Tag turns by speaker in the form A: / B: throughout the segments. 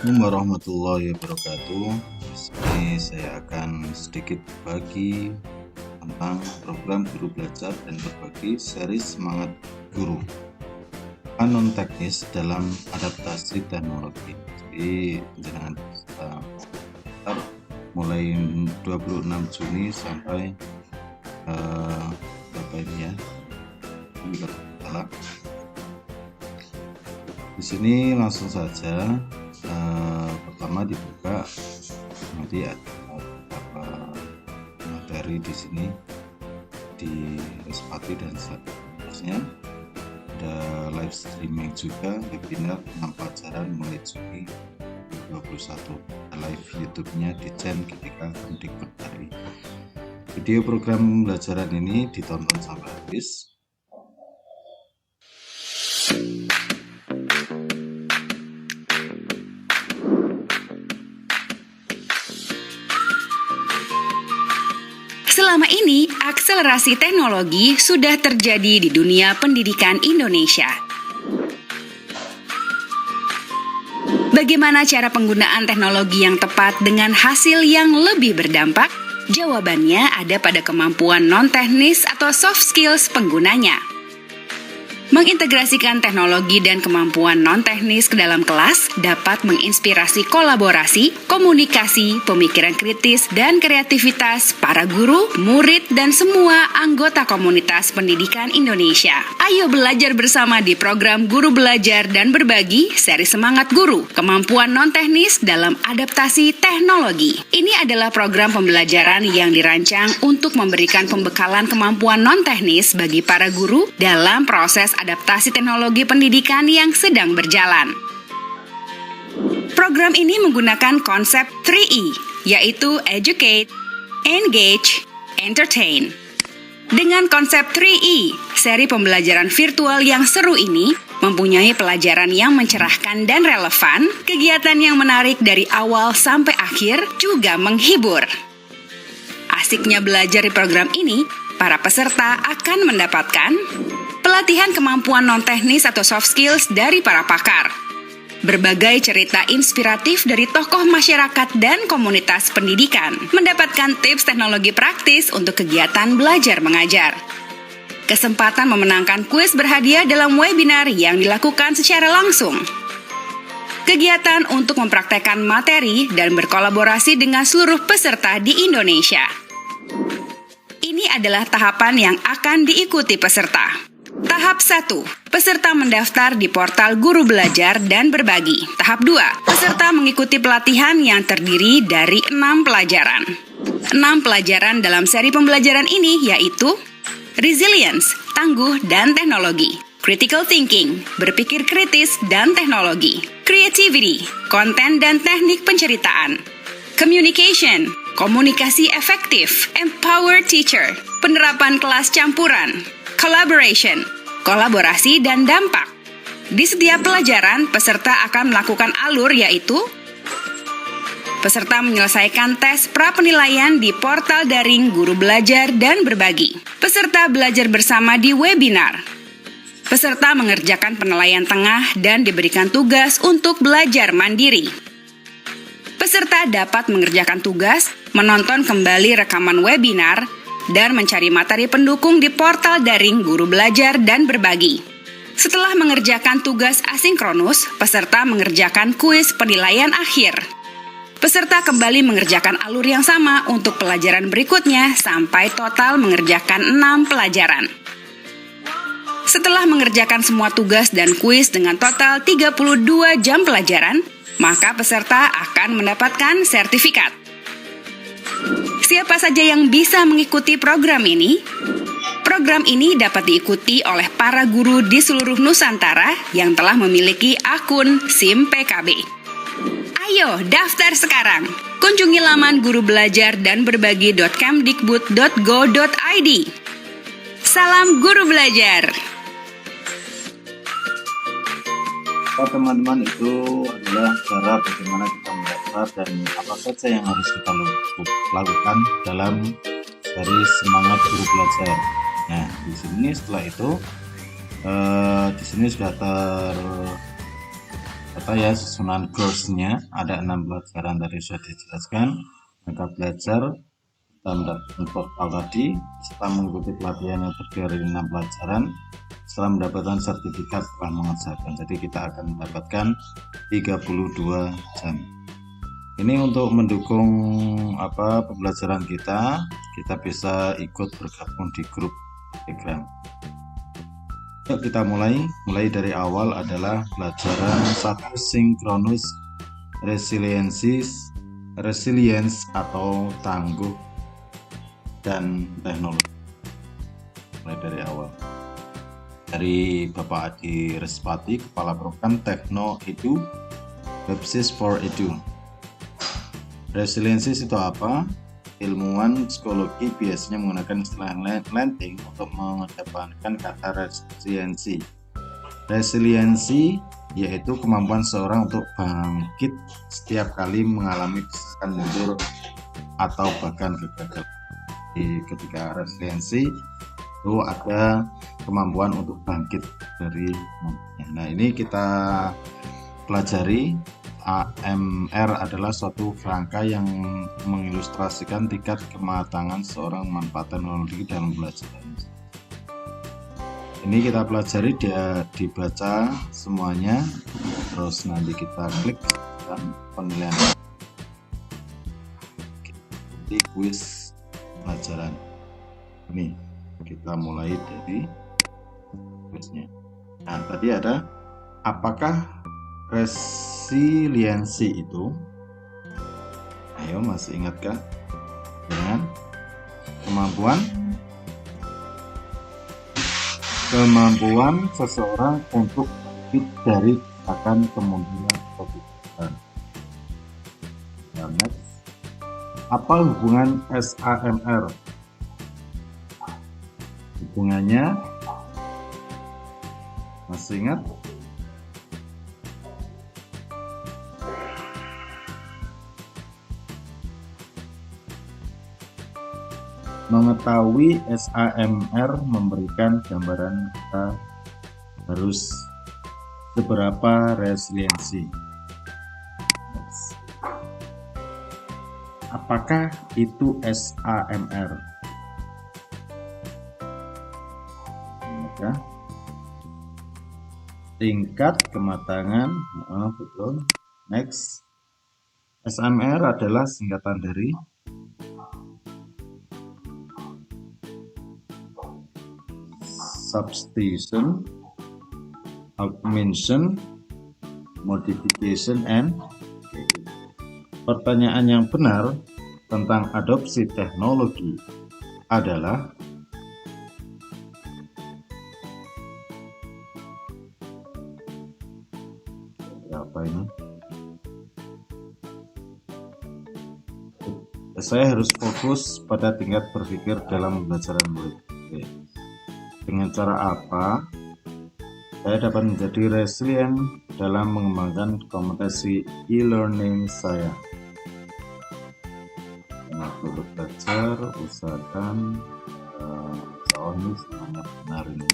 A: Assalamualaikum warahmatullahi wabarakatuh. Di sini saya akan sedikit berbagi tentang program guru belajar dan berbagi seri semangat guru non teknis dalam adaptasi teknologi. Jadi jangan mulai 26 Juni sampai berapa ini ya? Ini kalau salah. Di sini langsung saja. Pertama dibuka, nanti ada beberapa materi di sini di Respati dan seterusnya. Ada live streaming juga, webinar 6 pelajaran mulai Juni 2021. Ada live YouTube-nya di channel GPK Kemdikbud RI. Video program pembelajaran ini ditonton sampai habis.
B: Selama ini, akselerasi teknologi sudah terjadi di dunia pendidikan Indonesia. Bagaimana cara penggunaan teknologi yang tepat dengan hasil yang lebih berdampak? Jawabannya ada pada kemampuan non-teknis atau soft skills penggunanya. Mengintegrasikan teknologi dan kemampuan non-teknis ke dalam kelas dapat menginspirasi kolaborasi, komunikasi, pemikiran kritis, dan kreativitas para guru, murid, dan semua anggota komunitas pendidikan Indonesia. Ayo belajar bersama di program Guru Belajar dan Berbagi, seri Semangat Guru, kemampuan non-teknis dalam adaptasi teknologi. Ini adalah program pembelajaran yang dirancang untuk memberikan pembekalan kemampuan non-teknis bagi para guru dalam proses adaptasi teknologi pendidikan yang sedang berjalan. Program ini menggunakan konsep 3E, yaitu Educate, Engage, Entertain. Dengan konsep 3E, seri pembelajaran virtual yang seru ini mempunyai pelajaran yang mencerahkan dan relevan, kegiatan yang menarik dari awal sampai akhir, juga menghibur. Asiknya belajar di program ini, para peserta akan mendapatkan pelatihan kemampuan non-teknis atau soft skills dari para pakar, berbagai cerita inspiratif dari tokoh masyarakat dan komunitas pendidikan, mendapatkan tips teknologi praktis untuk kegiatan belajar mengajar, kesempatan memenangkan kuis berhadiah dalam webinar yang dilakukan secara langsung, kegiatan untuk mempraktekkan materi dan berkolaborasi dengan seluruh peserta di Indonesia. Ini adalah tahapan yang akan diikuti peserta. Tahap 1. Peserta mendaftar di portal Guru Belajar dan Berbagi. Tahap 2. Peserta mengikuti pelatihan yang terdiri dari 6 pelajaran. 6 pelajaran dalam seri pembelajaran ini yaitu Resilience, tangguh dan teknologi. Critical Thinking, berpikir kritis dan teknologi. Creativity, konten dan teknik penceritaan. Communication, komunikasi efektif. Empower Teacher, penerapan kelas campuran. Collaboration, kolaborasi dan dampak. Di setiap pelajaran, peserta akan melakukan alur yaitu peserta menyelesaikan tes pra-penilaian di portal daring Guru Belajar dan Berbagi. Peserta belajar bersama di webinar. Peserta mengerjakan penilaian tengah dan diberikan tugas untuk belajar mandiri. Peserta dapat mengerjakan tugas, menonton kembali rekaman webinar, dan mencari materi pendukung di portal daring Guru Belajar dan Berbagi. Setelah mengerjakan tugas asinkronus, peserta mengerjakan kuis penilaian akhir. Peserta kembali mengerjakan alur yang sama untuk pelajaran berikutnya sampai total mengerjakan 6 pelajaran. Setelah mengerjakan semua tugas dan kuis dengan total 32 jam pelajaran, maka peserta akan mendapatkan sertifikat. Siapa saja yang bisa mengikuti program ini? Program ini dapat diikuti oleh para guru di seluruh Nusantara yang telah memiliki akun SIM PKB. Ayo daftar sekarang. Kunjungi laman gurubelajar dan berbagi.kemdikbud.go.id. Salam Guru Belajar.
A: Teman-teman, itu adalah cara bagaimana kita mendaftar dan apa saja yang harus kita lakukan dalam seri Semangat Guru Belajar. Nah, di sini setelah itu di sini sudah kata ya susunan course-nya ada 6 pelajaran tadi sudah dijelaskan. Maka belajar kita mendapatkan total tadi setelah mengikuti pelatihan yang terdiri dari 6 pelajaran, setelah mendapatkan sertifikat telah mengerjakan. Jadi kita akan mendapatkan 32 jam. Ini untuk mendukung pembelajaran kita bisa ikut bergabung di grup Telegram. Yuk kita mulai dari awal adalah pelajaran 1 sinkronus resilience atau tangguh dan teknologi. Mulai dari awal. Dari Bapak Adi Respati, Kepala Program Tekno Edu, Websis for Edu. Resiliensi itu apa? Ilmuwan psikologi biasanya menggunakan istilah landing untuk mengedepankan kata resiliensi. Resiliensi yaitu kemampuan seorang untuk bangkit setiap kali mengalami kesulitan, mundur, atau bahkan kegagalan. Ketika resiliensi itu ada kemampuan untuk bangkit dari momennya. Nah, ini kita pelajari. AMR adalah suatu kerangka yang mengilustrasikan tingkat kematangan seorang memanfaatkan teknologi dalam belajar. Ini kita pelajari, dia dibaca semuanya, terus nanti kita klik dan penilaian di kuis pelajaran. Ini kita mulai dari kuisnya. Nah, tadi ada apakah resiliensi itu, ayo masih ingatkah, dengan kemampuan seseorang untuk bangkit dari akan kemungkinan kegagalan. Next, apa hubungan SAMR? Hubungannya masih ingat? Mengetahui SAMR memberikan gambaran kita harus seberapa resiliensi. Apakah itu SAMR? Tingkat kematangan, betul. Next, SAMR adalah singkatan dari substitution, augmentation, modification, and pertanyaan yang benar tentang adopsi teknologi adalah apa ini? Saya harus fokus pada tingkat berpikir dalam pembelajaran murid. Dengan cara apa saya dapat menjadi resilient dalam mengembangkan kompetensi e-learning saya? Untuk belajar, usahakan ini semuanya benar ini.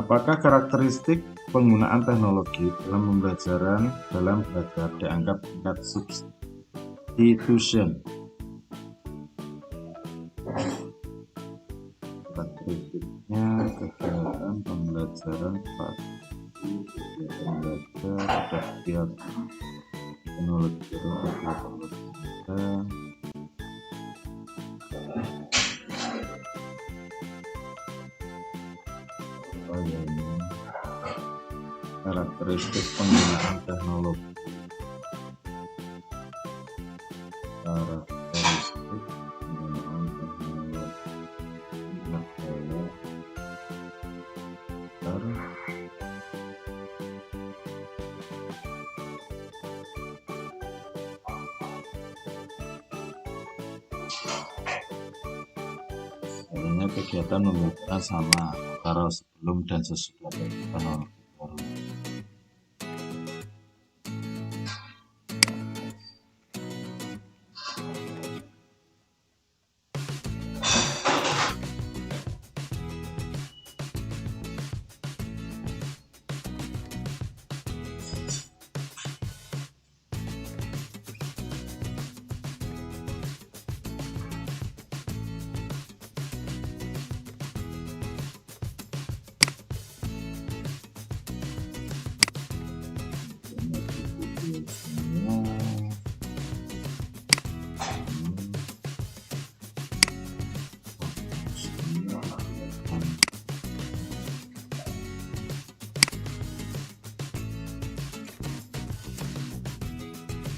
A: Apakah karakteristik penggunaan teknologi dalam pembelajaran belajar dianggap tingkat substitution? Karakteristiknya kegiatan pembelajaran pasti kegiatan belajar adaptif teknologi karakteristik penggunaan teknologi. Karakteristik penggunaan teknologi. Sebenarnya kegiatan membutuhkan sama antara sebelum dan sesudah teknologi.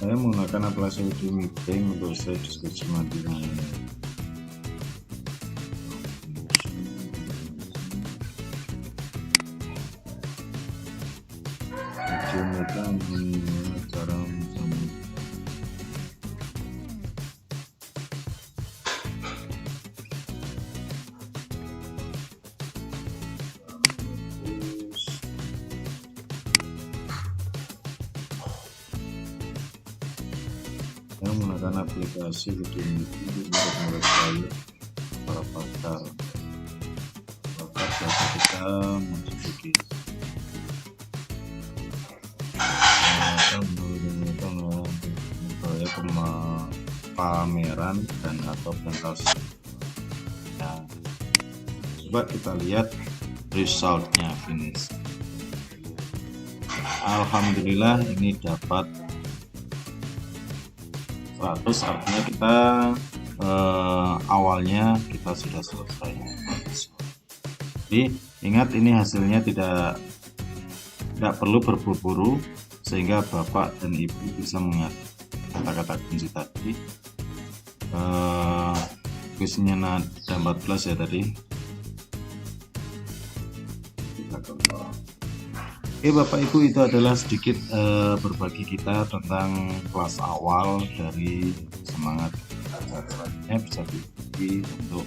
A: Saya menggunakan aplikasi Audio Meeting untuk saya diskusi mandiri. Cara saya menggunakan aplikasi Audio Meeting untuk mengetahui para pakar jasa kita mencukupi pameran dan atau pentas. Nah, coba kita lihat resultnya finish. Alhamdulillah ini dapat 100, artinya kita awalnya kita sudah selesai. Jadi ingat, ini hasilnya tidak perlu berburu-buru, sehingga Bapak dan Ibu bisa mengat kata-kata kunci tadi. Kuisnya ada 14 ya tadi. Oke Bapak Ibu, itu adalah sedikit berbagi kita tentang kelas awal dari semangat selanjutnya bisa diikuti untuk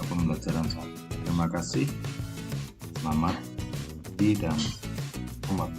A: pembelajaran saya. Terima kasih, selamat dan umat.